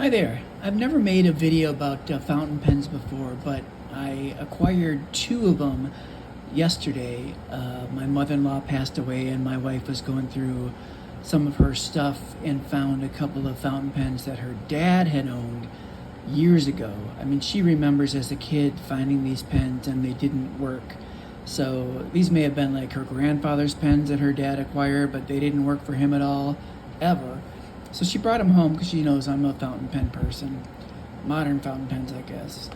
Hi there. I've never made a video about fountain pens before, but I acquired two of them yesterday. My mother-in-law passed away and my wife was going through some of her stuff and found a couple of fountain pens that her dad had owned years ago. I mean, she remembers as a kid finding these pens and they didn't work. So these may have been like her grandfather's pens that her dad acquired, but they didn't work for him at all, ever. So she brought them home because she knows I'm a fountain pen person, modern fountain pens, I guess.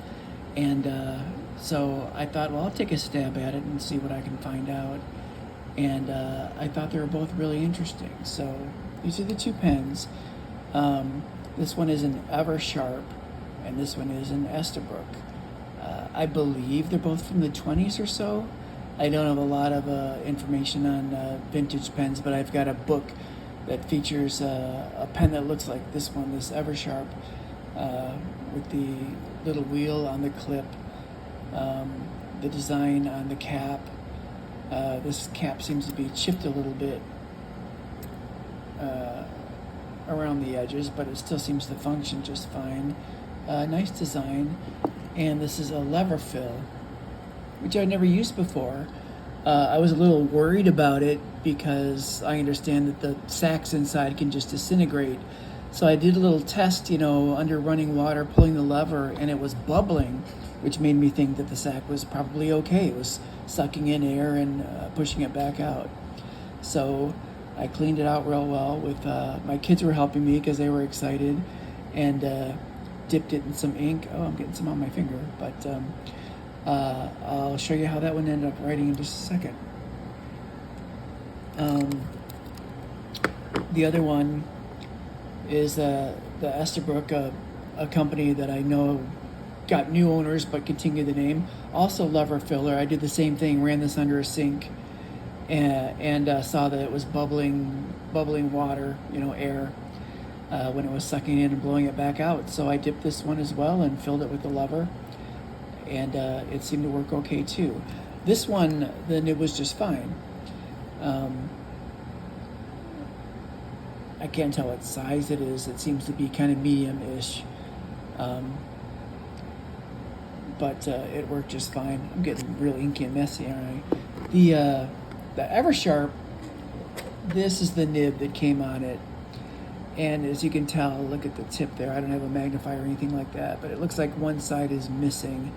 And so I thought, well, I'll take a stab at it and see what I can find out. And I thought they were both really interesting. So these are the two pens. This one is an Eversharp, and this one is an Esterbrook. I believe they're both from the 20s or so. I don't have a lot of information on vintage pens, but I've got a book that features a pen that looks like this one, this Eversharp, with the little wheel on the clip, the design on the cap. This cap seems to be chipped a little bit around the edges, but it still seems to function just fine. Nice design. And this is a lever fill, which I'd never used before. I was a little worried about it because I understand that the sacks inside can just disintegrate. So I did a little test, under running water, pulling the lever, and it was bubbling, which made me think that the sack was probably okay. It was sucking in air and pushing it back out. So I cleaned it out real well. With my kids were helping me because they were excited, and dipped it in some ink. Oh, I'm getting some on my finger, but I'll show you how that one ended up writing in just a second. The other one is the Esterbrook, a company that I know got new owners but continue the name. Also lever filler. I did the same thing, ran this under a sink, and saw that it was bubbling water, air, when it was sucking in and blowing it back out. So I dipped this one as well and filled it with the lever, and it seemed to work okay too. This one, the nib was just fine. I can't tell what size it is. It seems to be kind of medium-ish, but it worked just fine. I'm getting real inky and messy, aren't I? The Eversharp, this is the nib that came on it. And as you can tell, look at the tip there. I don't have a magnifier or anything like that, but it looks like one side is missing,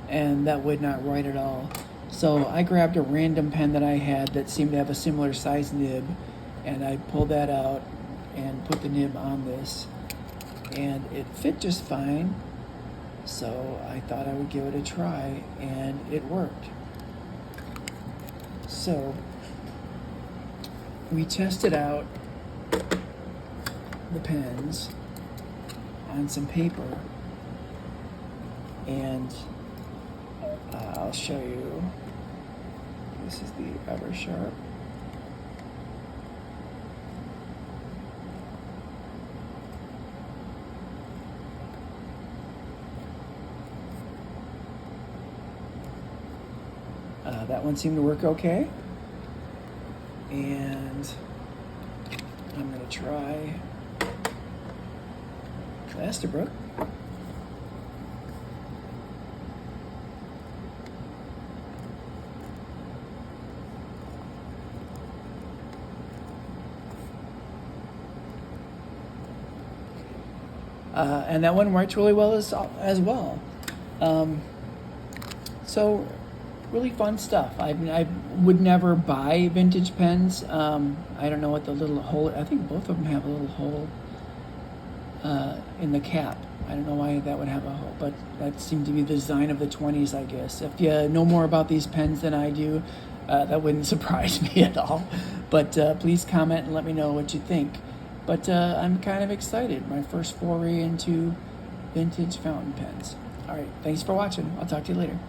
and that would not write at all. So I grabbed a random pen that I had that seemed to have a similar size nib, and I pulled that out and put the nib on this, and it fit just fine. So I thought I would give it a try, and it worked. So we tested out the pens on some paper, and I'll show you. This is the Eversharp. That one seemed to work okay, and I'm going to try Esterbrook. And that one writes really well as well. So really fun stuff. I would never buy vintage pens. I don't know what the little hole, I think both of them have a little hole in the cap. I don't know why that would have a hole, but that seemed to be the design of the 20s, I guess. If you know more about these pens than I do, that wouldn't surprise me at all. But please comment and let me know what you think. But I'm kind of excited. My first foray into vintage fountain pens. All right, thanks for watching. I'll talk to you later.